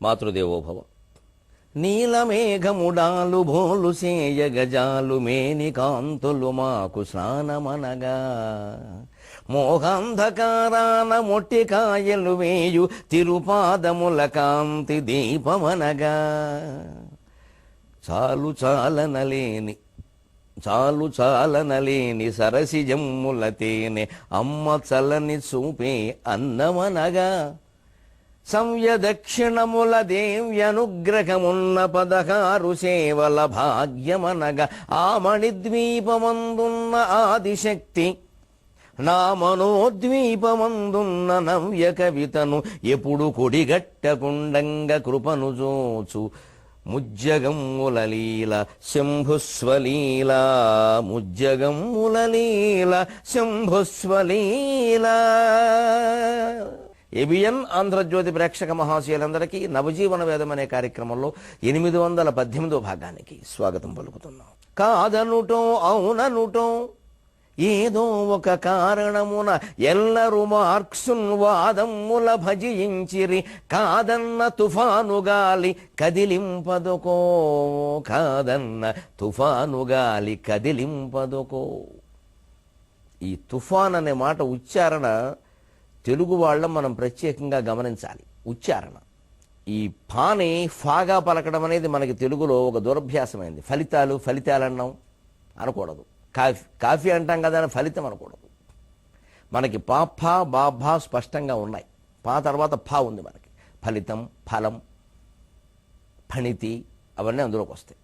మాతృదేవోభవ. నీలమేఘముడాలు భోలు సేయ గజాలు మేని కాంతులు మాకు స్నానమనగా, మోహాంధకారాన మొట్టికాయలు వేయు తిరుపాదముల కాంతి దీపమనగా, చాలు చాలనలేని సరసిజమ్ముల తేనె అమ్మ చల్లని చూపే అన్నమనగా, సంయదక్షిణముల దేవ్యనుగ్రహమున్న 16 సేవల భాగ్యమనగా, ఆమణిద్వీపమందున్న ఆదిశక్తి నా మనోద్వీపమందున్న నవ్య కవితను ఎప్పుడు కొడిగట్టకుండంగ కృపను జోచు ముజ్జగమ్ముల లీల శంభుస్వలీల, ముజ్జగమ్ముల లీల శంభుస్వలీల. ఏబిఎన్ ఆంధ్రజ్యోతి ప్రేక్షక మహాశయులందరికీ నవజీవన వేదం అనే కార్యక్రమంలో 818వ భాగానికి స్వాగతం పలుకుతున్నాం. కాదనుటో అవుననుటో ఏదో ఒక కారణమున ఎల్లరు మార్క్సున్ వాదమ్ముల భజించిరి, కాదన్న తుఫాను గాలి కదిలింపదుకో, కాదన్న తుఫాను గాలి కదిలింపదుకో. ఈ తుఫాన్ అనే మాట ఉచ్చారణ తెలుగు వాళ్ళం మనం ప్రత్యేకంగా గమనించాలి. ఉచ్చారణ ఈ పాని ఫాగా పలకడం అనేది మనకి తెలుగులో ఒక దురభ్యాసమైంది. ఫలితాలన్నాం అనకూడదు. కాఫీ అంటాం కదా అని ఫలితం అనకూడదు. మనకి పా బా స్పష్టంగా ఉన్నాయి. పా తర్వాత ఫా ఉంది మనకి. ఫలితం, ఫలం, ఫణితి అవన్నీ అందులోకి వస్తాయి.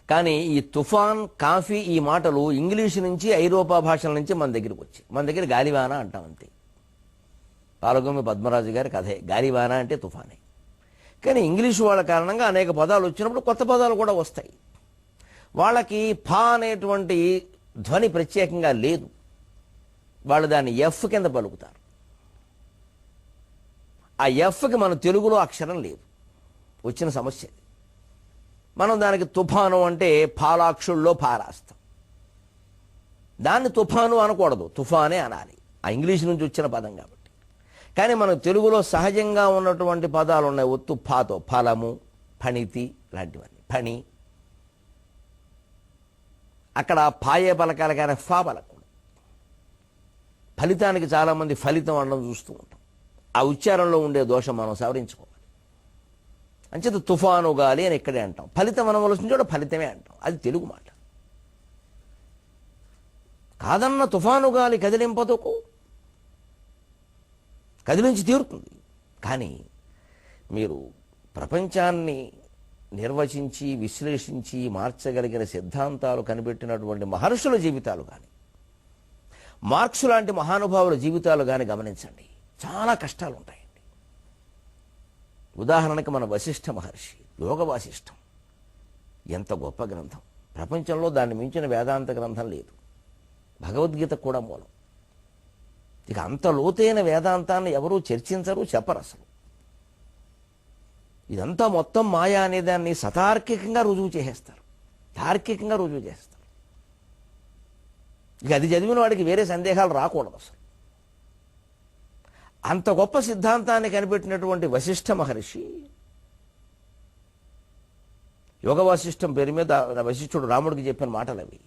కానీ ఈ తుఫాన్, కాఫీ ఈ మాటలు ఇంగ్లీషు నుంచి, ఐరోపా భాషల నుంచి మన దగ్గరికి వచ్చాయి. మన దగ్గర గాలివాన అంటాం అంతే. పాలగొమ్మి పద్మరాజు గారి కథే గాలివాన అంటే తుఫానే. కానీ ఇంగ్లీషు వాళ్ళ కారణంగా అనేక పదాలు వచ్చినప్పుడు కొత్త పదాలు కూడా వస్తాయి. వాళ్ళకి ఫా అనేటువంటి ధ్వని ప్రత్యేకంగా లేదు. వాళ్ళు దాన్ని ఎఫ్ కింద పలుకుతారు. ఆ ఎఫ్కి మన తెలుగులో అక్షరం లేదు. వచ్చిన సమస్య. మనం దానికి తుఫాను అంటే పాలాక్షుల్లో పారాస్తాం. దాన్ని తుఫాను అనకూడదు, తుఫానే అనాలి. ఆ ఇంగ్లీష్ నుంచి వచ్చిన పదం కాబట్టి. కానీ మన తెలుగులో సహజంగా ఉన్నటువంటి పదాలు ఉన్నాయి. ఒత్తు ఫాతో ఫలము, ఫణితి లాంటివన్నీ. ఫణి అక్కడ పాయే పలకాల కానీ ఫా పలకూడదు. ఫలితానికి చాలామంది ఫలితం అనడం చూస్తూ ఉంటాం. ఆ ఉచ్చారణలో ఉండే దోషం మనం సవరించుకోవాలి. అంచేత తుఫాను గాలి అని ఇక్కడే అంటాం. ఫలితం అనవలసిన చోట ఫలితమే అంటాం. అది తెలుగు మాట. కాదన్న తుఫాను గాలి కదిలింపదుకో, కదిలించి తీరుతుంది. కానీ మీరు ప్రపంచాన్ని నిర్వచించి, విశ్లేషించి మార్చగలిగిన సిద్ధాంతాలు కనిపెట్టినటువంటి మహర్షుల జీవితాలు కానీ, మార్క్సు లాంటి మహానుభావుల జీవితాలు కానీ గమనించండి. చాలా కష్టాలు ఉంటాయండి. ఉదాహరణకి మన వశిష్ఠ మహర్షి, యోగ వాసిష్టం ఎంత గొప్ప గ్రంథం. ప్రపంచంలో దాన్ని మించిన వేదాంత గ్రంథం లేదు. భగవద్గీత కూడా మూలం. ఇక అంత లోతైన వేదాంతాన్ని ఎవరూ చర్చించరు, చెప్పరు అసలు. ఇదంతా మొత్తం మాయా అనేదాన్ని సతార్కికంగా రుజువు చేసేస్తారు, తార్కికంగా రుజువు చేస్తారు. ఇక అది చదివిన వాడికి వేరే సందేహాలు రాకూడదు అసలు. అంత గొప్ప సిద్ధాంతాన్ని కనిపెట్టినటువంటి వశిష్ఠ మహర్షి, యోగ వాసిష్టం పేరు మీద వశిష్ఠుడు రాముడికి చెప్పిన మాటలు అవి.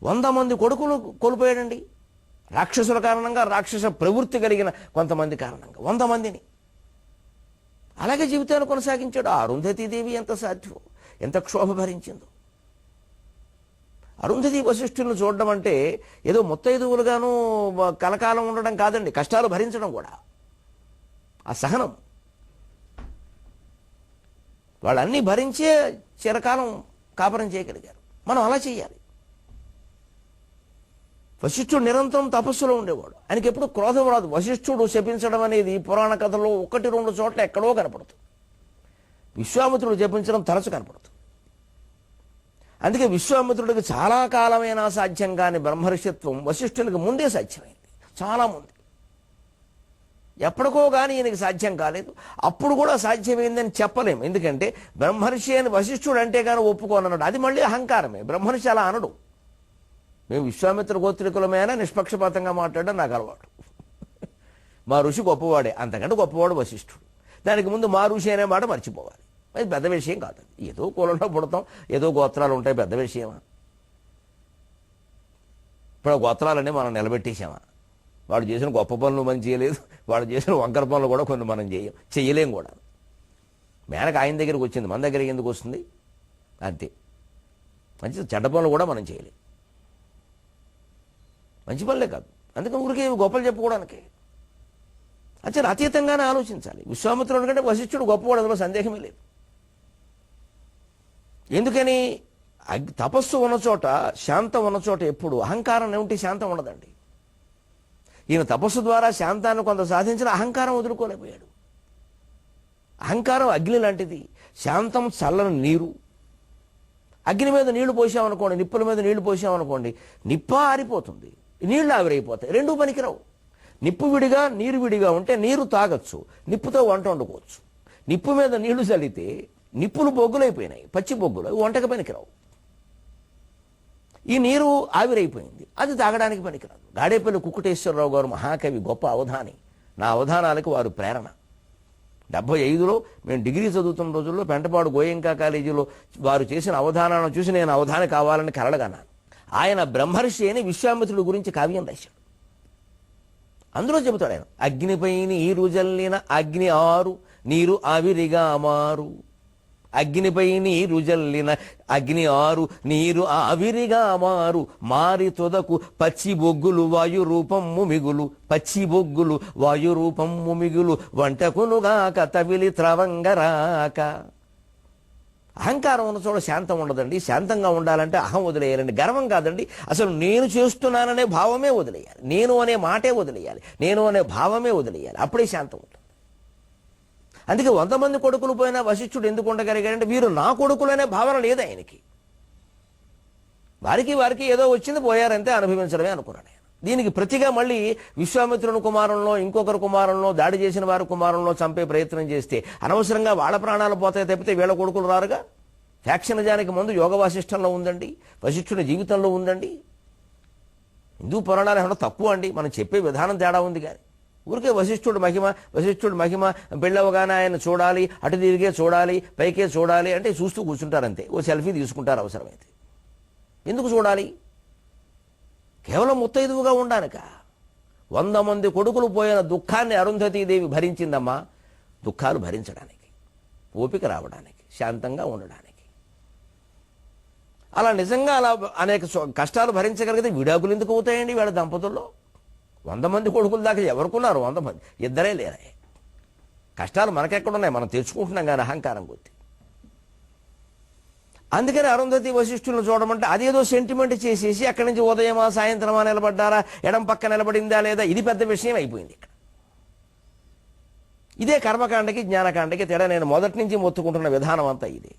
100 మంది కొడుకులు కోల్పోయాడండి. రాక్షసుల కారణంగా, రాక్షస ప్రవృత్తి కలిగిన కొంతమంది కారణంగా 100 మందిని. అలాగే జీవితాన్ని కొనసాగించాడు. అరుంధతీదేవి ఎంత సాధ్యమో, ఎంత క్షోభ భరించిందో. అరుంధతి వశిష్ఠులను చూడడం అంటే ఏదో ముత్తైదువులుగాను కలకాలం ఉండడం కాదండి, కష్టాలు భరించడం కూడా. ఆ సహనం, వాళ్ళన్నీ భరించే చిరకాలం కాపురం చేయగలిగారు. మనం అలా చేయాలి. వశిష్ఠుడు నిరంతరం తపస్సులో ఉండేవాడు. ఆయనకి ఎప్పుడు క్రోధం రాదు. వశిష్ఠుడు శపించడం అనేది పురాణ కథలో 1-2 చోట్ల ఎక్కడో కనపడుతుంది. విశ్వామిత్రుడు జపించడం తరచు కనపడుతుంది. అందుకే విశ్వామిత్రుడికి చాలా కాలమైన సాధ్యం కాని బ్రహ్మర్షిత్వం వశిష్ఠునికి ముందే సాధ్యమైంది. చాలా ముందు, ఎప్పటికో కానీ ఈయనకి సాధ్యం కాలేదు. అప్పుడు కూడా సాధ్యమైందని చెప్పలేము. ఎందుకంటే బ్రహ్మర్షి అని వశిష్ఠుడు అంటే కానీ ఒప్పుకోనన్నాడు. అది మళ్ళీ అహంకారమే. బ్రహ్మర్షి అలా అనడు. మేము విశ్వామిత్ర గోత్రికులమైనా నిష్పక్షపాతంగా మాట్లాడడం నాకు అలవాటు. మా ఋషి గొప్పవాడే, అంతకంటే గొప్పవాడు వశిష్ఠుడు. దానికి ముందు మా ఋషి అనే మాట మర్చిపోవాలి. అది పెద్ద విషయం కాదు. ఏదో కులంలో పుడతాం, ఏదో గోత్రాలు ఉంటాయి, పెద్ద విషయమా? ఇప్పుడు గోత్రాలన్నీ మనం నిలబెట్టేసామా? వాడు చేసిన గొప్ప పనులు మనం చేయలేదు, వాడు చేసిన వంకర పనులు కూడా కొన్ని మనం చేయలేం కూడా. మేనక ఆయన దగ్గరికి వచ్చింది, మన దగ్గరికి ఎందుకు వస్తుంది? అంతే. మంచి చెడ్డ పనులు కూడా మనం చేయలేం, మంచి పనులే కాదు. అందుకని ఊరికే గొప్పలు చెప్పుకోవడానికి అచ్చలు అతీతంగానే ఆలోచించాలి. విశ్వామిత్రుడు కంటే వశిష్ఠుడు గొప్పవాడు, అందులో సందేహమే లేదు. ఎందుకని? తపస్సు ఉన్న చోట, శాంతం ఉన్న చోట ఎప్పుడు అహంకారం ఉంటే శాంతం ఉండదండి. ఈయన తపస్సు ద్వారా శాంతాన్ని కొంత సాధించిన అహంకారం వదులుకోలేకపోయాడు. అహంకారం అగ్ని లాంటిది, శాంతం చల్లని నీరు. అగ్ని మీద నీళ్లు పోసామనుకోండి, నిప్పుల మీద నీళ్లు పోసామనుకోండి, నిప్ప ఆరిపోతుంది, నీళ్లు ఆవిరైపోతాయి, రెండూ పనికిరావు. నిప్పు విడిగా నీరు విడిగా ఉంటే నీరు తాగొచ్చు, నిప్పుతో వంట వండుకోవచ్చు. నిప్పు మీద నీళ్లు చల్లితే నిప్పులు బొగ్గులైపోయినాయి, పచ్చి బొగ్గులు, అవి వంటకు పనికిరావు. ఈ నీరు ఆవిరైపోయింది, అది తాగడానికి పనికిరాదు. గాడేపల్లి కుక్కుటేశ్వరరావు గారు మహాకవి, గొప్ప అవధాని. నా అవధానాలకు వారు ప్రేరణ. 75లో మేము డిగ్రీ చదువుతున్న రోజుల్లో పెంటపాడు గోయంకా కాలేజీలో వారు చేసిన అవధానాలను చూసి నేను అవధాని కావాలని కలలుగన్నాను. ఆయన బ్రహ్మర్షి అని విశ్వామిత్రుడి గురించి కావ్యం రాశాడు. అందులో చెబుతాడు ఆయన, అగ్నిపై నీరు జల్లిన అగ్ని ఆరు, నీరు ఆవిరిగా మారు. అగ్నిపై నీరు జల్లిన అగ్ని ఆరు, నీరు ఆవిరిగా మారు. మారి తొదకు పచ్చి బొగ్గులు వాయు రూపము మిగులు. పచ్చి బొగ్గులు వాయు రూపము మిగులు. వంటకునుగాక తవిలి త్రవంగరాక. అహంకారం ఉన్న చోట శాంతం ఉండదండి. శాంతంగా ఉండాలంటే అహం వదిలేయాలండి, గర్వం కాదండి. అసలు నేను చేస్తున్నాననే భావమే వదిలేయాలి, నేను అనే మాటే వదిలేయాలి, నేను అనే భావమే వదిలేయాలి. అప్పుడే శాంతం ఉంటుంది. అందుకే 100 మంది కొడుకులు పోయినా వశిష్ఠుడు ఎందుకు ఉండగలిగాడంటే వీరు నా కొడుకులనే భావన లేదు ఆయనకి. వారికి ఏదో వచ్చింది, పోయారంతే, అనుభవించడమే అనుకున్నాడు ఆయన. దీనికి ప్రతిగా మళ్ళీ విశ్వామిత్రుని కుమారంలో, ఇంకొకరు కుమారంలో, దాడి చేసిన వారి కుమారంలో చంపే ప్రయత్నం చేస్తే అనవసరంగా వాళ్ళ ప్రాణాలు పోతాయి తప్పితే వీళ్ళ కొడుకులు రారుగా. ఫ్యాక్షనిజానికి ముందు యోగ వాసిష్టంలో ఉందండి, వశిష్ఠుని జీవితంలో ఉందండి. హిందూ పురాణాలు ఏమన్నా తక్కువ అండి, మనం చెప్పే విధానం తేడా ఉంది. కానీ ఊరికే వశిష్ఠుడు మహిమ పెళ్ళవగానే ఆయన చూడాలి, అటు తిరిగే చూడాలి, పైకే చూడాలి అంటే చూస్తూ కూర్చుంటారంతే. ఓ సెల్ఫీ తీసుకుంటారు అవసరమైతే. ఎందుకు చూడాలి? కేవలం ముత్తైదువుగా ఉండానిక. 100 మంది కొడుకులు పోయిన దుఃఖాన్ని అరుంధతీదేవి భరించిందమ్మా, దుఃఖాలు భరించడానికి, ఓపిక రావడానికి, శాంతంగా ఉండడానికి. అలా నిజంగా అలా అనేక కష్టాలు భరించగలిగితే విడాకులు ఎందుకు అవుతాయండి వీళ్ళ దంపతుల్లో? 100 మంది కొడుకుల దాకా ఎవరుకున్నారు? 100 మంది, ఇద్దరే లేరే. కష్టాలు మనకెక్కడున్నాయి, మనం తెచ్చుకుంటున్నాం కానీ అహంకారం కొద్ది. అందుకని అరుంధతి వశిష్ఠులను చూడమంటే అదేదో సెంటిమెంట్ చేసేసి అక్కడి నుంచి ఉదయమా సాయంత్రమా నిలబడ్డారా, ఎడం పక్క నిలబడిందా లేదా, ఇది పెద్ద విషయం అయిపోయింది ఇక్కడ. ఇదే కర్మకాండకి జ్ఞానకాండకి తేడా. నేను మొదటి నుంచి మొత్తుకుంటున్న విధానం అంతా ఇదే.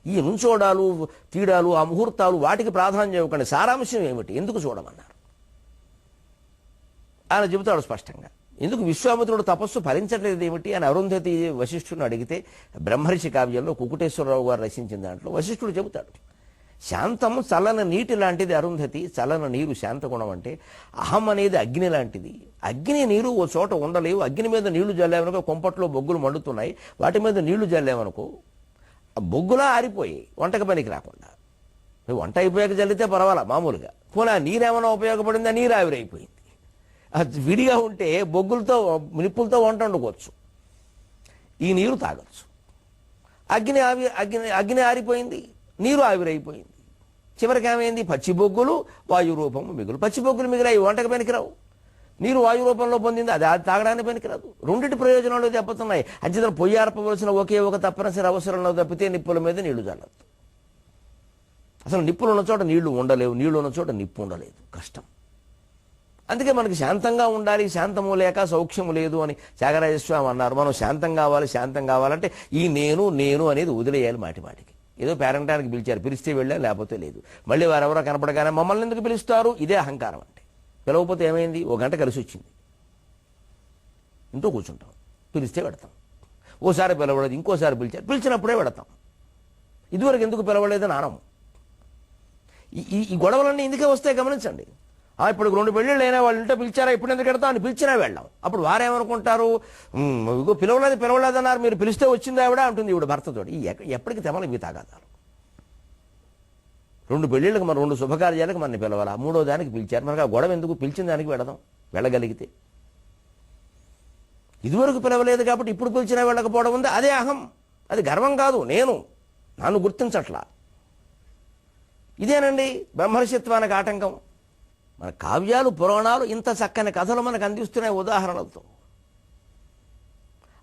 ఈ నుంచోడాలు, తీడాలు, ఆ ముహూర్తాలు, వాటికి ప్రాధాన్యం ఇవ్వకండి. సారాంశం ఏమిటి, ఎందుకు చూడమన్నారు ఆయన చెబుతాడు స్పష్టంగా. ఎందుకు విశ్వామిత్రుడు తపస్సు ఫలించట్లేదు ఏమిటి అని అరుంధతి వశిష్ఠుని అడిగితే బ్రహ్మర్షి కావ్యంలో కుకుటేశ్వరరావు గారు రచించిన దాంట్లో వశిష్ఠుడు చెబుతాడు, శాంతము చల్లని నీటి లాంటిది అరుంధతి. చల్లని నీరు శాంతగుణం అంటే అహం అనేది అగ్ని లాంటిది. అగ్ని నీరు ఓ చోట ఉండలేవు. అగ్ని మీద నీళ్లు జల్లేవనుకో, కొంపట్లో బొగ్గులు మండుతున్నాయి, వాటి మీద నీళ్లు జల్లేవనుకో బొగ్గులా ఆరిపోయి వంటకు పనికి రాకుండా. వంట అయిపోయాక జల్లితే పర్వాలా మామూలుగా, పోనీ నీరేమైనా ఉపయోగపడిందా? నీరు ఆవిరైపోయింది. అది విడిగా ఉంటే బొగ్గులతో నిప్పులతో వంట వండుకోవచ్చు, ఈ నీరు తాగొచ్చు. అగ్ని ఆరిపోయింది, నీరు ఆవిరైపోయింది. చివరికి ఏమైంది? పచ్చి బొగ్గులు వాయు రూపము మిగులు. పచ్చి బొగ్గులు మిగిలాయి, వంటకు పనికిరావు. నీరు వాయు రూపంలో పొందింది, అది తాగడానికి పనికిరాదు. రెండింటి ప్రయోజనాలు దెబ్బతున్నాయి. అంచేతను పొయ్యి ఆర్పవలసిన ఒకే ఒక తప్పనిసరి అవసరంలో తప్పితే నిప్పుల మీద నీళ్లు చల్లదు. అసలు నిప్పులు ఉన్న చోట నీళ్లు ఉండలేవు, నీళ్లు ఉన్న చోట నిప్పు ఉండలేదు, కష్టం. అందుకే మనకి శాంతంగా ఉండాలి, శాంతము లేక సౌఖ్యము లేదు అని త్యాగరాజస్వామి అన్నారు. మనం శాంతం కావాలంటే ఈ నేను అనేది వదిలేయాలి మాటికి. ఏదో పేరంటానికి పిలిచారు, పిలిస్తే వెళ్ళా, లేకపోతే లేదు. మళ్ళీ వారెవరో కనపడగానే మమ్మల్ని ఎందుకు పిలుస్తారు? ఇదే అహంకారం అంటే. పిలవకపోతే ఏమైంది? 1 గంట కలిసి వచ్చింది, ఇంట్లో కూర్చుంటాం, పిలిస్తే పెడతాం. ఓసారి పిలవలేదు, ఇంకోసారి పిలిచినప్పుడే పెడతాం. ఇదివరకు ఎందుకు పిలవలేదని అనము. ఈ గొడవలన్నీ ఇందుకే వస్తాయి గమనించండి. ఇప్పుడు 2 పెళ్ళిళ్ళు అయినా వాళ్ళు ఇంట్లో పిలిచారా, ఇప్పుడు ఎందుకు వెళ్తాం అని పిలిచినా వెళ్ళాం. అప్పుడు వారేమనుకుంటారు, ఇగో పిలవలేదన్నారు, మీరు పిలిస్తే వచ్చింది ఆవిడ అంటుంది ఈవిడ భర్తతోటి. ఎప్పటికి తెమలు ఇవి తాగాదాలు. 2 పెళ్ళిళ్ళకి మన 2 శుభకార్యాలకు మనని పిలవాలా, 3వ దానికి పిలిచారు. మనకు ఆ గొడవ ఎందుకు, పిలిచిన దానికి వెళదాం వెళ్ళగలిగితే. ఇదివరకు పిలవలేదు కాబట్టి ఇప్పుడు పిలిచినా వెళ్ళకపోవడం ఉంది, అదే అహం, అది గర్వం కాదు. నన్ను గుర్తించట్లా. ఇదేనండి బ్రహ్మర్షిత్వానికి ఆటంకం. మన కావ్యాలు పురాణాలు ఇంత చక్కని కథలు మనకు అందిస్తున్నాయి ఉదాహరణలతో.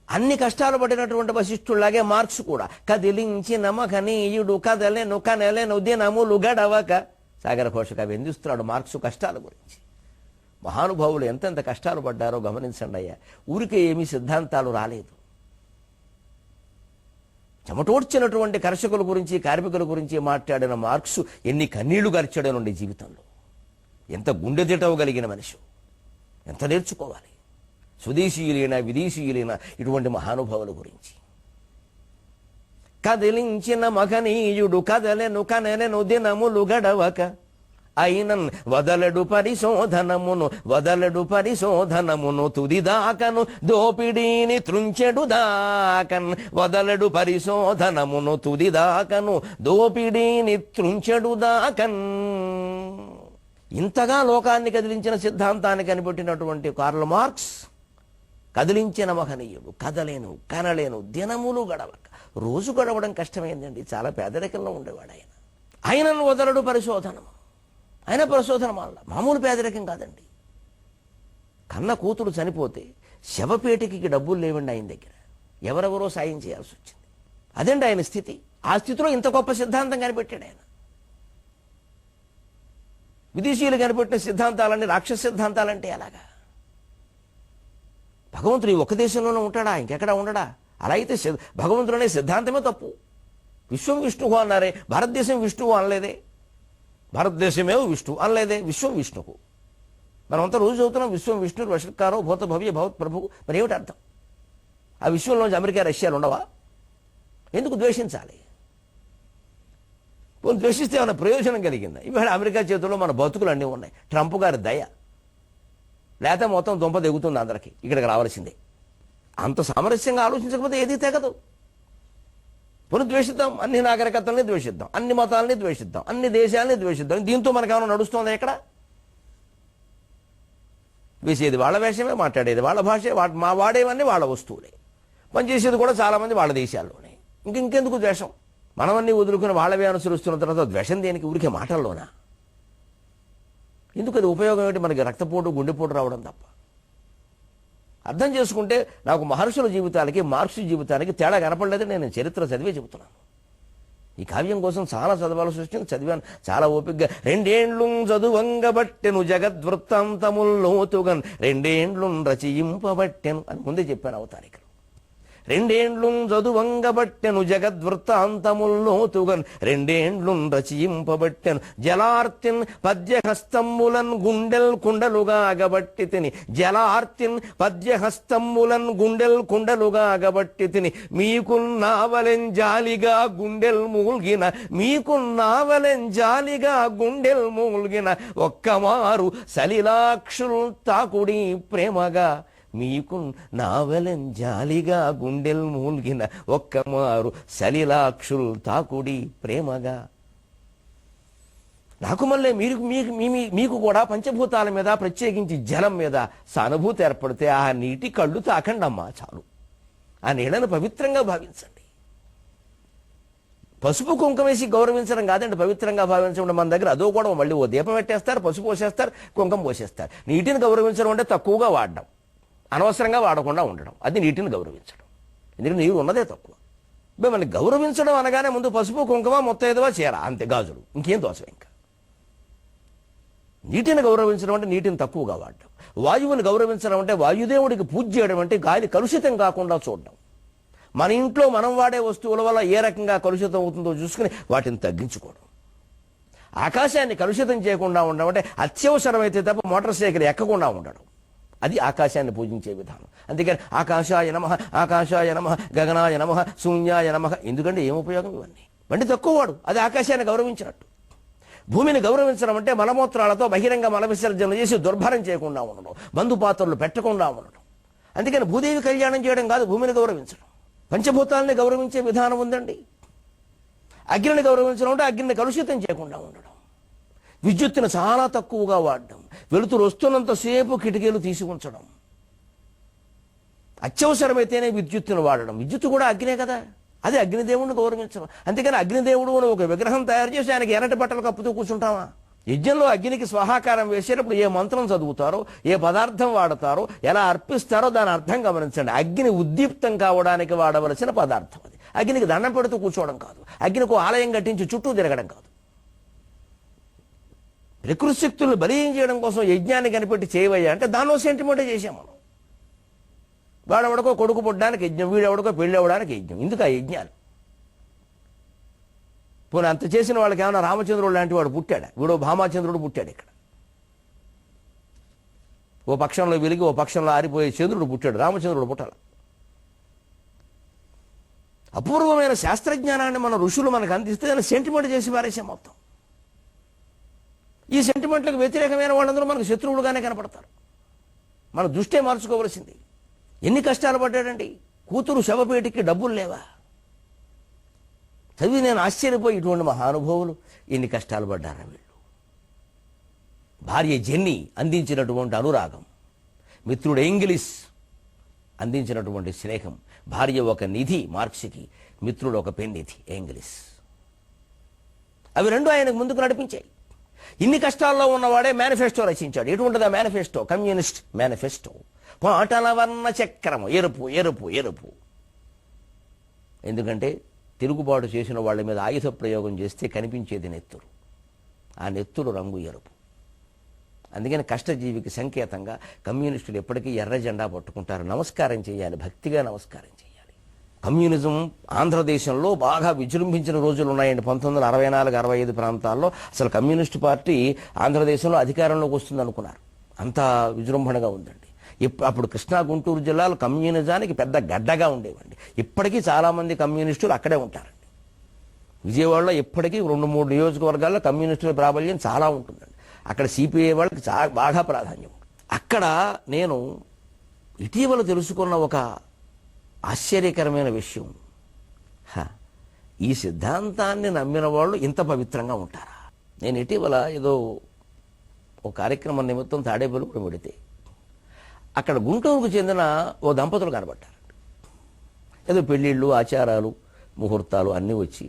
అన్ని కష్టాలు పడినటువంటి వశిష్ఠుల్లాగే మార్క్స్ కూడా కదిలించిన మహనీయుడు కదలెను కనెలెను దినములు గడవక, సాగర ఘోష కవి అందిస్తున్నాడు మార్క్స్ కష్టాల గురించి. మహానుభావులు ఎంతెంత కష్టాలు పడ్డారో గమనించండి అయ్యా. ఊరికే ఏమీ సిద్ధాంతాలు రాలేదు. చెమటోడ్చినటువంటి కర్షకుల గురించి కార్మికుల గురించి మాట్లాడిన మార్క్స్ ఎన్ని కన్నీళ్లు గార్చాడోనండి జీవితంలో. ఎంత గుండెదిటవగలిగిన మనిషి, ఎంత నేర్చుకోవాలి స్వదేశీయులైన విదేశీయులైన ఇటువంటి మహానుభావుల గురించి. కదిలించిన మహనీయుడు కదలెను కనెలెను దినములు గడవక, అయినన్ వదలడు పరిశోధనమును తుదిదాకను దోపిడీని త్రుంచెడు దాకన్, వదలడు పరిశోధనమును తుదిదాకను దోపిడీని త్రుంచెడు దాకన్. ఇంతగా లోకాన్ని కదిలించిన సిద్ధాంతాన్ని కనిపెట్టినటువంటి కార్ల్ మార్క్స్ కదిలించిన మహనీయుడు కదలేను కనలేను దినములు గడవక. రోజు గడవడం కష్టమైందండి, చాలా పేదరికంలో ఉండేవాడు ఆయన. ఆయనను వదలడు పరిశోధనము, ఆయన పరిశోధన మామూలు పేదరికం కాదండి. కన్న కూతురు చనిపోతే శవపేటికి డబ్బులు లేవండి ఆయన దగ్గర, ఎవరెవరో సాయం చేయాల్సి వచ్చింది. అదండి ఆయన స్థితి. ఆ స్థితిలో ఇంత గొప్ప సిద్ధాంతం కనిపెట్టాడు ఆయన. విదేశీయులు కనిపెట్టిన సిద్ధాంతాలన్నీ రాక్షస సిద్ధాంతాలంటే ఎలాగా? భగవంతుడు ఈ ఒక్క దేశంలోనే ఉంటాడా, ఇంకెక్కడా ఉండడా? అలా అయితే భగవంతుడు అనే సిద్ధాంతమే తప్పు. విశ్వం విష్ణువు అన్నారే, భారతదేశం విష్ణువు అనలేదే. భారతదేశమే విష్ణువు అనలేదే, విశ్వం విష్ణువు. మనమంతా రోజు చదువుతున్నాం విశ్వం విష్ణు వశకారో భూత భవ్య భవత్ ప్రభువు. మరి ఏమిటి అర్థం? ఆ విశ్వంలోంచి అమెరికా రష్యాలు ఉండవా? ఎందుకు ద్వేషించాలి? ద్వేషిస్తే ఏమైనా ప్రయోజనం కలిగిందా? ఇవాళ అమెరికా చేతుల్లో మన బతుకులు అన్నీ ఉన్నాయి. ట్రంప్ గారి దయ లేకపోతే మొత్తం దుంప దిగుతుంది అందరికీ, ఇక్కడికి రావాల్సిందే. అంత సామరస్యంగా ఆలోచించకపోతే ఏదీ తెగదు. ద్వేషిద్దాం, అన్ని నాగరికతల్ని ద్వేషిద్దాం, అన్ని మతాలని ద్వేషిద్దాం, అన్ని దేశాలని ద్వేషిద్దాం. దీంతో మనకేమైనా నడుస్తుందా? ఎక్కడ వేసేది వాళ్ళ వేషమే, మాట్లాడేది వాళ్ళ భాషే, వాడేవన్నీ వాళ్ళ వస్తువులే, పనిచేసేది కూడా చాలామంది వాళ్ళ దేశాల్లోనే. ఇంకెందుకు ద్వేషం? మనమన్నీ వదులుకుని వాళ్ళవే అనుసరిస్తున్న తర్వాత ద్వేషం దేనికి? ఊరికే మాటల్లోనా? ఎందుకు? అది ఉపయోగం ఏంటి? మనకి రక్తపోటు గుండెపోటు రావడం తప్ప. అర్థం చేసుకుంటే నాకు మహర్షుల జీవితాలకి మార్క్స్ జీవితానికి తేడా కనపడలేదు. నేను చరిత్ర చదివే చెబుతున్నాను. ఈ కావ్యం కోసం చాలా చదవాల్సి వచ్చింది, చదివాను చాలా ఓపికగా. 2 ఏండ్లు చదువంగబట్టెను జగద్వృత్తాంతముల్లోతుగన్ 2 ఏండ్లు రచయింపబట్టెను అని ముందే చెప్పాను అవతారికలు. 2 ఏండ్లు చదువంగబట్టెను జగద్వృత్తాంతముల్లోతుగన్ 2 ఏండ్లు రచయింపబట్టెను జలార్తిన్ పద్యహస్తమ్ములన్ గుండెల్ కుండలుగా గబట్టి తిని, జలార్తిన్ పద్యహస్తమ్ములన్ గుండెల్ కుండలుగా గబట్టి తిని, మీకున్నావలెన్ జాలిగా గుండెల్ మూల్గిన, మీకున్నావలెన్ జాలిగా గుండెల్ మూల్గిన, ఒక్కమారు సలిలాక్షుల్ తాకుడి ప్రేమగా, మీకు నావెలెన్ జాలిగా గుండెల్ మూల్గిన, ఒక్కమారు సలిలాక్షుల్ తాకుడి ప్రేమగా. నాకు మళ్ళీ మీకు కూడా పంచభూతాల మీద ప్రత్యేకించి జలం మీద సానుభూతి ఏర్పడితే ఆ నీటి కళ్ళు తాకండి అమ్మా చాలు. ఆ నీళ్ళను పవిత్రంగా భావించండి. పసుపు కుంకుమ వేసి గౌరవించడం కాదండి పవిత్రంగా భావించడం. మన దగ్గర అదో కూడా మళ్ళీ ఓ దీపం పెట్టేస్తారు, పసుపు పోసేస్తారు, కుంకుమ పోసేస్తారు. నీటిని గౌరవించడం అంటే తక్కువగా వాడడం, అనవసరంగా వాడకుండా ఉండడం, అది నీటిని గౌరవించడం. ఎందుకంటే నీరు ఉన్నదే తక్కువ. మనల్ని గౌరవించడం అనగానే ముందు పసుపు కుంకుమ మొత్తైదువా చీర అంతే, గాజులు, ఇంకేం దోషం. ఇంకా నీటిని గౌరవించడం అంటే నీటిని తక్కువగా వాడడం. వాయువుని గౌరవించడం అంటే వాయుదేవుడికి పూజ చేయడం, అంటే గాలి కలుషితం కాకుండా చూడడం. మన ఇంట్లో మనం వాడే వస్తువుల వల్ల ఏ రకంగా కలుషితం అవుతుందో చూసుకుని వాటిని తగ్గించుకోవడం. ఆకాశాన్ని కలుషితం చేయకుండా ఉండడం అంటే అత్యవసరమైతే తప్ప మోటార్ సైకిల్ ఎక్కకుండా ఉండడం. అది ఆకాశాన్ని పూజించే విధానం. అందుకని ఆకాశాయ నమః, ఆకాశాయ నమః, గగనాయ నమః, శూన్యాయ నమః. ఎందుకంటే ఏం ఉపయోగం ఇవన్నీ? బండి తక్కువ వాడు, అది ఆకాశాన్ని గౌరవించినట్టు. భూమిని గౌరవించడం అంటే మలమూత్రాలతో బహిరంగ మల విసర్జన చేసి దుర్భరం చేయకుండా ఉండడం, బంధుపాత్రలు పెట్టకుండా ఉండడం. అందుకని భూదేవి కళ్యాణం చేయడం కాదు, భూమిని గౌరవించడం. పంచభూతాలని గౌరవించే విధానం ఉందండి. అగ్నిని గౌరవించడం అంటే అగ్నిని కలుషితం చేయకుండా ఉండడం, విద్యుత్తును చాలా తక్కువగా వాడడం, వెలుతురు వస్తున్నంతసేపు కిటికీలు తీసి ఉంచడం, అత్యవసరమైతేనే విద్యుత్తును వాడడం. విద్యుత్తు కూడా అగ్నే కదా, అది అగ్నిదేవుడిని గౌరవించడం. అందుకని అగ్నిదేవుడు అని ఒక విగ్రహం తయారు చేసి ఆయనకి ఎర్రటి బట్టలు కప్పుతూ కూర్చుంటామా? యజ్ఞంలో అగ్నికి స్వాహాకారం వేసేటప్పుడు ఏ మంత్రం చదువుతారో, ఏ పదార్థం వాడతారో, ఎలా అర్పిస్తారో దాని అర్థం గమనించండి. అగ్ని ఉద్దీప్తం కావడానికి వాడవలసిన పదార్థం అది. అగ్నికి దండం పెడుతూ కూర్చోవడం కాదు, అగ్నికి ఆలయం కట్టించి చుట్టూ తిరగడం కాదు. ప్రకృతి శక్తులను బలీయం చేయడం కోసం యజ్ఞాన్ని కనిపెట్టి చేయవయ్యా అంటే దానిలో సెంటిమెంటే చేసాం మనం. వాడెవడకో కొడుకు పుట్టడానికి యజ్ఞం, వీడెవడకో పెళ్ళి అవ్వడానికి యజ్ఞం. ఎందుకు ఆ యజ్ఞాలు? పోనీ అంత చేసిన వాళ్ళకి ఏమైనా రామచంద్రుడు లాంటి వాడు పుట్టాడా? వీడో భామాచంద్రుడు పుట్టాడు ఇక్కడ. ఓ పక్షంలో వెలిగి ఓ పక్షంలో ఆరిపోయే చంద్రుడు పుట్టాడు, రామచంద్రుడు పుట్టాల. అపూర్వమైన శాస్త్రజ్ఞానాన్ని మన ఋషులు మనకు అందిస్తే దాన్ని సెంటిమెంట్ చేసి పారేసాం మొత్తం. ఈ సెంటిమెంట్లకు వ్యతిరేకమైన వాళ్ళందరూ మనకు శత్రువులుగానే కనపడతారు. మన దృష్టే మార్చుకోవలసింది. ఎన్ని కష్టాలు పడ్డాడండి. కూతురు శవపేటికి డబ్బులు లేవా? చదివి నేను ఆశ్చర్యపోయి ఇటువంటి మహానుభావులు ఎన్ని కష్టాలు పడ్డారా వీళ్ళు. భార్య జెన్నీ అందించినటువంటి అనురాగం, మిత్రుడు ఎంగిలిస్ అందించినటువంటి స్నేహం. భార్య ఒక నిధి మార్క్స్కి, మిత్రుడు ఒక పెన్నిధి ఎంగిలిస్. అవి రెండు ఆయనకు ముందుకు నడిపించాయి. ఇన్ని కష్టాల్లో ఉన్నవాడే మేనిఫెస్టో రచించాడు. ఎటువంటిదా మేనిఫెస్టో? Communist manifesto. పాటల వర్ణ చక్రము, ఎరుపు ఎరుపు ఎరుపు. ఎందుకంటే తిరుగుబాటు చేసిన వాళ్ళ మీద ఆయుధ ప్రయోగం చేస్తే కనిపించేది నెత్తురు. ఆ నెత్తురు రంగు ఎరుపు. అందుకని కష్టజీవికి సంకేతంగా కమ్యూనిస్టులు ఎప్పటికీ ఎర్ర జెండా పట్టుకుంటారు. నమస్కారం చేయాలి, భక్తిగా నమస్కారం చేయాలి. కమ్యూనిజం ఆంధ్రదేశంలో బాగా విజృంభించిన రోజులు ఉన్నాయండి. 1964-65 ప్రాంతాల్లో అసలు కమ్యూనిస్టు పార్టీ ఆంధ్రదేశంలో అధికారంలోకి వస్తుంది అనుకున్నారు. అంత విజృంభణగా ఉందండి. అప్పుడు కృష్ణా గుంటూరు జిల్లాలు కమ్యూనిజానికి పెద్ద గడ్డగా ఉండేవండి. ఇప్పటికీ చాలామంది కమ్యూనిస్టులు అక్కడే ఉంటారండి. విజయవాడలో ఇప్పటికీ 2-3 నియోజకవర్గాల్లో కమ్యూనిస్టుల ప్రాబల్యం చాలా ఉంటుందండి. అక్కడ సిపిఐ వాళ్ళకి బాగా ప్రాధాన్యం. అక్కడ నేను ఇటీవల తెలుసుకున్న ఒక ఆశ్చర్యకరమైన విషయం, ఈ సిద్ధాంతాన్ని నమ్మిన వాళ్ళు ఇంత పవిత్రంగా ఉంటారా? నేను ఇటీవల ఏదో ఒక కార్యక్రమం నిమిత్తం తాడేపల్లిగూడెం పెడితే అక్కడ గుంటూరుకు చెందిన ఓ దంపతులు కనబడ్డారు. ఏదో పెళ్ళిళ్ళు, ఆచారాలు, ముహూర్తాలు అన్నీ వచ్చి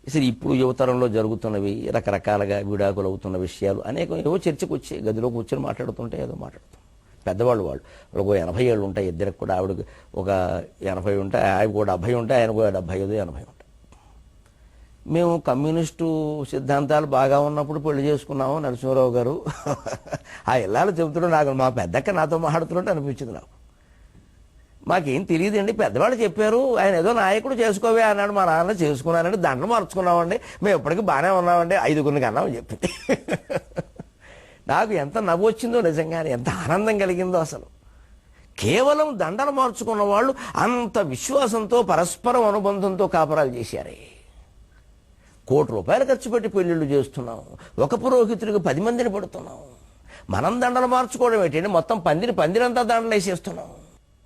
అసలు ఇప్పుడు యువతరంలో జరుగుతున్నవి రకరకాలుగా విడాకులు అవుతున్న విషయాలు అనేక ఏవో చర్చకు వచ్చి గదిలో కూర్చొని మాట్లాడుతుంటే ఏదో మాట్లాడుతాం. పెద్దవాళ్ళు వాళ్ళకు ఒక 80 ఏళ్ళు ఉంటాయి ఇద్దరికి కూడా. ఆవిడకి ఒక 80 ఉంటాయి, ఆయన కూడా 70 ఉంటాయి, ఆయన కూడా 75-80 ఉంటాయి. మేము కమ్యూనిస్టు సిద్ధాంతాలు బాగా ఉన్నప్పుడు పెళ్లి చేసుకున్నాము నరసింహారావు గారు. ఆ ఇళ్ళాలు చెబుతుంటే నాకు మా పెద్దక్క నాతో మాట్లాడుతున్నట్టు అనిపించింది. నాకు మాకేం తెలియదండి, పెద్దవాళ్ళు చెప్పారు, ఆయన ఏదో నాయకుడు చేసుకోవే అన్నాడు. మా నాన్న చేసుకున్నానండి, దండలు మార్చుకున్నామండి, మేము ఎప్పటికీ బాగానే ఉన్నామండి, 5గురికి అన్నామని చెప్పింది. నాకు ఎంత నవ్వు వచ్చిందో నిజంగానే, ఎంత ఆనందం కలిగిందో. అసలు కేవలం దండలు మార్చుకున్న వాళ్ళు అంత విశ్వాసంతో పరస్పరం అనుబంధంతో కాపరాలు చేశారే. ₹1,00,00,000 ఖర్చు పెట్టి పెళ్లిళ్ళు చేస్తున్నాం, ఒక పురోహితుడికి 10 మందిని పడుతున్నాం. మనం దండలు మార్చుకోవడం ఏంటంటే మొత్తం పందిరంతా దండలు వేసేస్తున్నాం.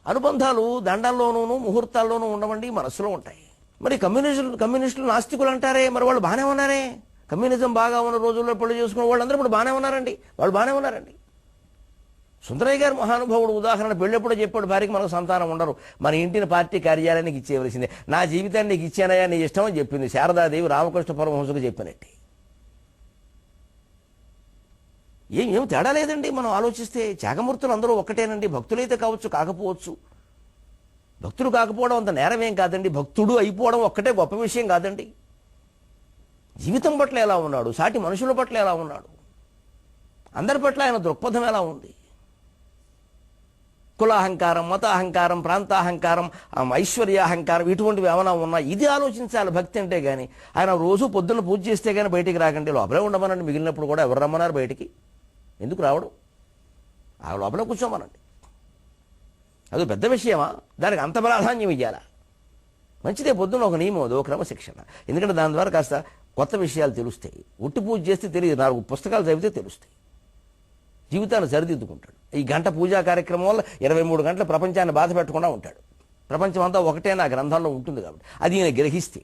అనుబంధాలు దండల్లోనూ ముహూర్తాల్లోనూ ఉండవండి, మనసులో ఉంటాయి. మరి కమ్యూనిస్టులు నాస్తికులు అంటారే, మరి వాళ్ళు బాగానే ఉన్నారే. కమ్యూనిజం బాగా ఉన్న రోజుల్లో పెళ్లి చేసుకున్న వాళ్ళందరూ ఇప్పుడు బాగానే ఉన్నారండి, వాళ్ళు బాగానే ఉన్నారండి. సుందరయ్య గారు మహానుభావుడు ఉదాహరణ. పెళ్ళెప్పుడో చెప్పాడు, భార్యకి మనకు సంతానం ఉండరు, మన ఇంటిని పార్టీ కార్యాలయానికి ఇచ్చేయవలసిందే. నా జీవితాన్ని నీకు ఇచ్చానయా, నీ ఇష్టం అని చెప్పింది శారదాదేవి రామకృష్ణ పరమహంసకు చెప్పినట్టే. ఏం తేడా లేదండి. మనం ఆలోచిస్తే త్యాగమూర్తులు అందరూ ఒక్కటేనండి. భక్తులైతే కావచ్చు, కాకపోవచ్చు. భక్తుడు కాకపోవడం అంత నేరమేం కాదండి. భక్తుడు అయిపోవడం ఒక్కటే గొప్ప విషయం కాదండి. జీవితం పట్ల ఎలా ఉన్నాడు, సాటి మనుషుల పట్ల ఎలా ఉన్నాడు, అందరి పట్ల ఆయన దృక్పథం ఎలా ఉంది. కులాహంకారం, మతాహంకారం, ప్రాంతాహంకారం, ఐశ్వర్యాహంకారం ఇటువంటివి ఏమైనా ఉన్నా ఇది ఆలోచించాలి భక్తి అంటే. కానీ ఆయన రోజు పొద్దున్న పూజ చేస్తే కానీ బయటికి రాకండి, లోపలే ఉండమనండి. మిగిలినప్పుడు కూడా ఎవరు రమ్మన్నారు బయటికి? ఎందుకు రావడం? ఆ లోపల కూర్చోమనండి. అది పెద్ద విషయమా? దానికి అంత ప్రాధాన్యం ఇవ్వాలా? మంచిదే, పొద్దున్న ఒక నియమం, అదో క్రమశిక్షణ. ఎందుకంటే దాని ద్వారా కాస్త కొత్త విషయాలు తెలుస్తాయి. ఒట్టి పూజ చేస్తే తెలియదు, 4 పుస్తకాలు చదివితే తెలుస్తాయి. జీవితాన్ని సరిదిద్దుకుంటాడు. ఈ గంట పూజా కార్యక్రమం వల్ల 23 గంటల ప్రపంచాన్ని బాధ పెట్టకుండా ఉంటాడు. ప్రపంచం అంతా ఒకటే నా గ్రంథంలో ఉంటుంది కాబట్టి అది ఈయన గ్రహిస్తే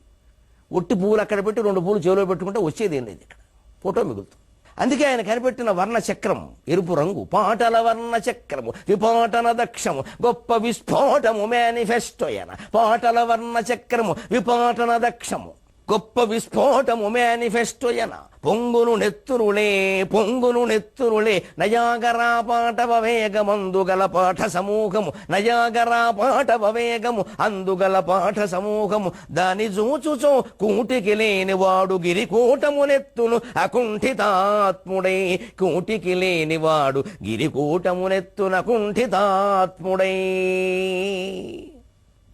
ఒట్టి పువ్వులు అక్కడ పెట్టి 2 పువ్వులు చెవిలో పెట్టుకుంటే వచ్చేది ఏం లేదు, ఇక్కడ ఫోటో మిగులుతుంది. అందుకే ఆయన కనిపెట్టిన వర్ణ చక్రం ఎరుపు రంగు, పాటల వర్ణ చక్రము విపాటన దక్షము గొప్ప విస్ఫోటము మేనిఫెస్టోయన. పాటల వర్ణ చక్రము విపాటన దక్షము గొప్ప విస్ఫోటము మేనిఫెస్టోయన. పొంగును నెత్తురులే నయాగరా పాటవ వేగమందుగల పాఠ సమూహము. నయాగరా పాటవ వేగము అందుగల పాఠ సమూహము. దాని చూచుచో కూటికి లేనివాడు గిరికూటమునెత్తును అకుంఠితాత్ముడై. కూటికి లేనివాడు గిరికూటమునెత్తును అకుంఠితాత్ముడై.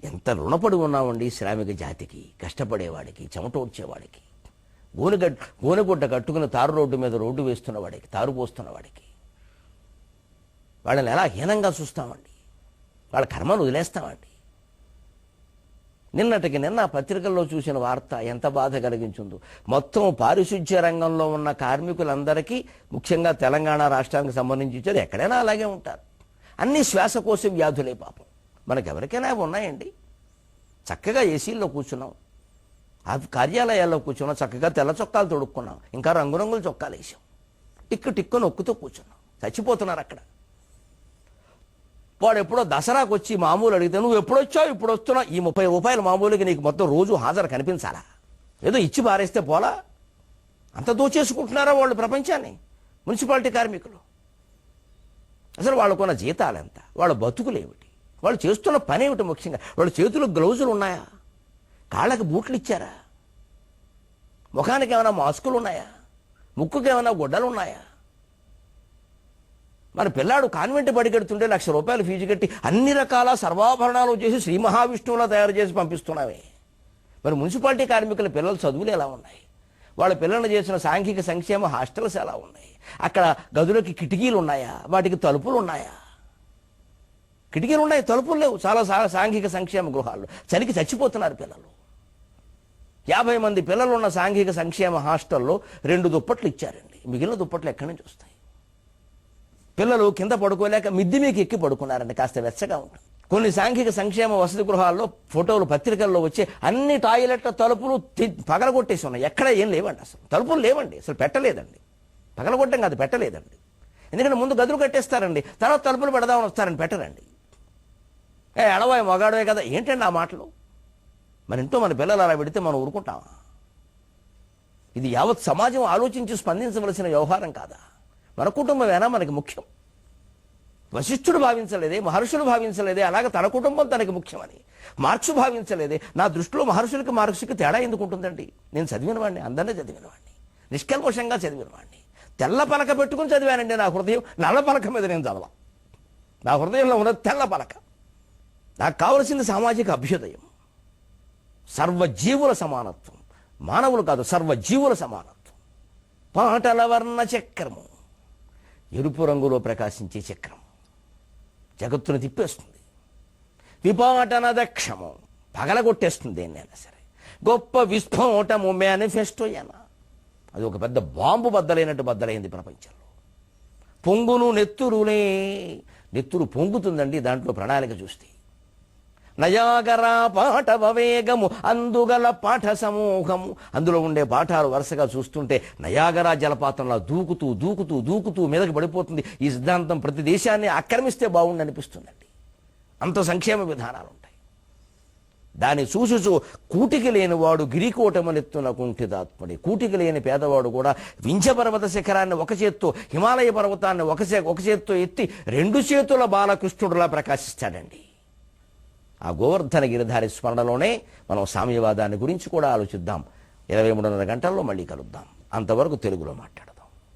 ఎంత రుణపడి ఉన్నామండి శ్రామిక జాతికి, కష్టపడేవాడికి, చెమటోడ్చేవాడికి, గోనెగుడ్డ కట్టుకుని తారు రోడ్డు మీద రోడ్డు వేస్తున్నవాడికి, తారు పోస్తున్నవాడికి. వాళ్ళని ఎలా హీనంగా చూస్తామండి, వాళ్ళ కర్మను వదిలేస్తామండి. నిన్నటికి నిన్న పత్రికల్లో చూసిన వార్త ఎంత బాధ కలిగించిందో. మొత్తం పారిశుధ్య రంగంలో ఉన్న కార్మికులందరికీ, ముఖ్యంగా తెలంగాణ రాష్ట్రానికి సంబంధించి ఇచ్చారు, ఎక్కడైనా అలాగే ఉంటారు. అన్ని శ్వాసకోశ వ్యాధులే పాపం. మనకెవరికైనా అవి ఉన్నాయండి. చక్కగా ఏసీల్లో కూర్చున్నాం, ఆ కార్యాలయాల్లో కూర్చున్నాం, చక్కగా తెల్ల చొక్కాలు తొడుక్కున్నాం, ఇంకా రంగురంగుల చొక్కాలు వేసాం, టిక్కు నొక్కుతూ కూర్చున్నాం. చచ్చిపోతున్నారు అక్కడ. వాడు ఎప్పుడో దసరాకు వచ్చి మామూలు అడిగితే నువ్వు ఎప్పుడొచ్చావు, ఇప్పుడు వస్తున్నావు, ఈ 30 రూపాయల మామూలుకి నీకు మొత్తం రోజు హాజరు కనిపించాలా? ఏదో ఇచ్చి పారేస్తే పోలా? అంత దోచేసుకుంటున్నారా వాళ్ళు ప్రపంచాన్ని మున్సిపాలిటీ కార్మికులు? అసలు వాళ్ళకున్న జీతాలు ఎంత, వాళ్ళ బతుకులేమిటి, వాళ్ళు చేస్తున్న పని ఏమిటి? ముఖ్యంగా వాళ్ళ చేతులకు గ్లౌజులు ఉన్నాయా? కాళ్ళకి బూట్లు ఇచ్చారా? ముఖానికి ఏమైనా మాస్కులు ఉన్నాయా? ముక్కుకి ఏమైనా గుడ్డలు ఉన్నాయా? మన పిల్లాడు కాన్వెంట్ బడికెడుతుంటే 1,00,000 రూపాయలు ఫీజు కట్టి అన్ని రకాల సర్వాభరణాలు చేసి శ్రీ మహావిష్ణువులా తయారు చేసి పంపిస్తున్నామే. మరి మున్సిపాలిటీ కార్మికుల పిల్లల చదువులు ఎలా ఉన్నాయి? వాళ్ళ పిల్లలను చేసిన సాంఘిక సంక్షేమ హాస్టల్స్ ఎలా ఉన్నాయి? అక్కడ గదులకి కిటికీలు ఉన్నాయా? వాటికి తలుపులు ఉన్నాయా? కిటికీలు ఉన్నాయి, తలుపులు లేవు. చాలా సాంఘిక సంక్షేమ గృహాల్లో చలికి చచ్చిపోతున్నారు పిల్లలు. 50 మంది పిల్లలు ఉన్న సాంఘిక సంక్షేమ హాస్టల్లో 2 దుప్పట్లు ఇచ్చారండి. మిగిలిన దుప్పట్లు ఎక్కడి నుంచి వస్తాయి? పిల్లలు కింద పడుకోలేక మిద్ది మీకు ఎక్కి పడుకున్నారండి, కాస్త వెచ్చగా ఉంటుంది. కొన్ని సాంఘిక సంక్షేమ వసతి గృహాల్లో ఫోటోలు పత్రికల్లో వచ్చే అన్ని టాయిలెట్ల తలుపులు పగలగొట్టేసి ఉన్నాయి. ఎక్కడ ఏం లేవండి, అసలు తలుపులు లేవండి, అసలు పెట్టలేదండి. పగలగొట్టం కాదు, పెట్టలేదండి. ఎందుకంటే ముందు గదులు కట్టేస్తారండి, తర్వాత తలుపులు పెడదామని వస్తారని పెట్టరండి. ఎడవాయి మగాడవే కదా, ఏంటండి ఆ మాటలు? మన ఇంట్లో మన పిల్లలు అలా పెడితే మనం ఊరుకుంటామా? ఇది యావత్ సమాజం ఆలోచించి స్పందించవలసిన వ్యవహారం కాదా? మన కుటుంబమేనా మనకి ముఖ్యం? వశిష్ఠుడు భావించలేదే, మహర్షులు భావించలేదే అలాగే తన కుటుంబం తనకి ముఖ్యమని? మార్క్స్ భావించలేదే? నా దృష్టిలో మహర్షులకి మార్క్స్కి తేడా ఎందుకు ఉంటుందండి? నేను చదివినవాడిని, అందరినీ చదివినవాడిని, నిష్కల్మషంగా చదివినవాడిని. తెల్ల పలక పెట్టుకుని చదివానండి. నా హృదయం నల్ల పలక మీద నేను చదవ. నా హృదయంలో ఉన్నది తెల్ల పలక. నాకు కావలసింది సామాజిక అభ్యుదయం, సర్వజీవుల సమానత్వం. మానవులు కాదు, సర్వజీవుల సమానత్వం. పాటల వర్ణ చక్రము, ఎరుపు రంగులో ప్రకాశించే చక్రం జగత్తును తిప్పేస్తుంది. విపాటన దక్షము, పగలగొట్టేస్తుంది దేన్నైనా సరే. గొప్ప విస్ఫోటము మేనిఫెస్టోయన, అది ఒక పెద్ద బాంబు బద్దలైనట్టు బద్దలైంది ప్రపంచంలో. పొంగును నెత్తురు పొంగుతుందండి దాంట్లో ప్రణాళిక చూస్తే. నయాగరా పాఠవ వేగము అందుగల పాఠ సమూహము, అందులో ఉండే పాఠాలు వరుసగా చూస్తుంటే నయాగరా జలపాతంలో దూకుతూ మీదకి పడిపోతుంది. ఈ సిద్ధాంతం ప్రతి దేశాన్ని ఆక్రమిస్తే బాగుండి అనిపిస్తుందండి. అంత సంక్షేమ విధానాలు ఉంటాయి. దాన్ని చూసుచూ కూటికి లేనివాడు గిరికోటమనెత్తున కుంఠితాత్ముడి. కూటికి లేని పేదవాడు కూడా వింధ్య పర్వత శిఖరాన్ని ఒక చేత్తో, హిమాలయ పర్వతాన్ని ఒక చేత్తో ఎత్తి 2 చేతుల బాలకృష్ణుడులా ప్రకాశిస్తాడండి. ఆ గోవర్ధన గిరిధారి స్మరణలోనే మనం సామ్యవాదాన్ని గురించి కూడా ఆలోచిద్దాం. 23:30 గంటల్లో మళ్ళీ కలుద్దాం. అంతవరకు తెలుగులో మాట్లాడదాం.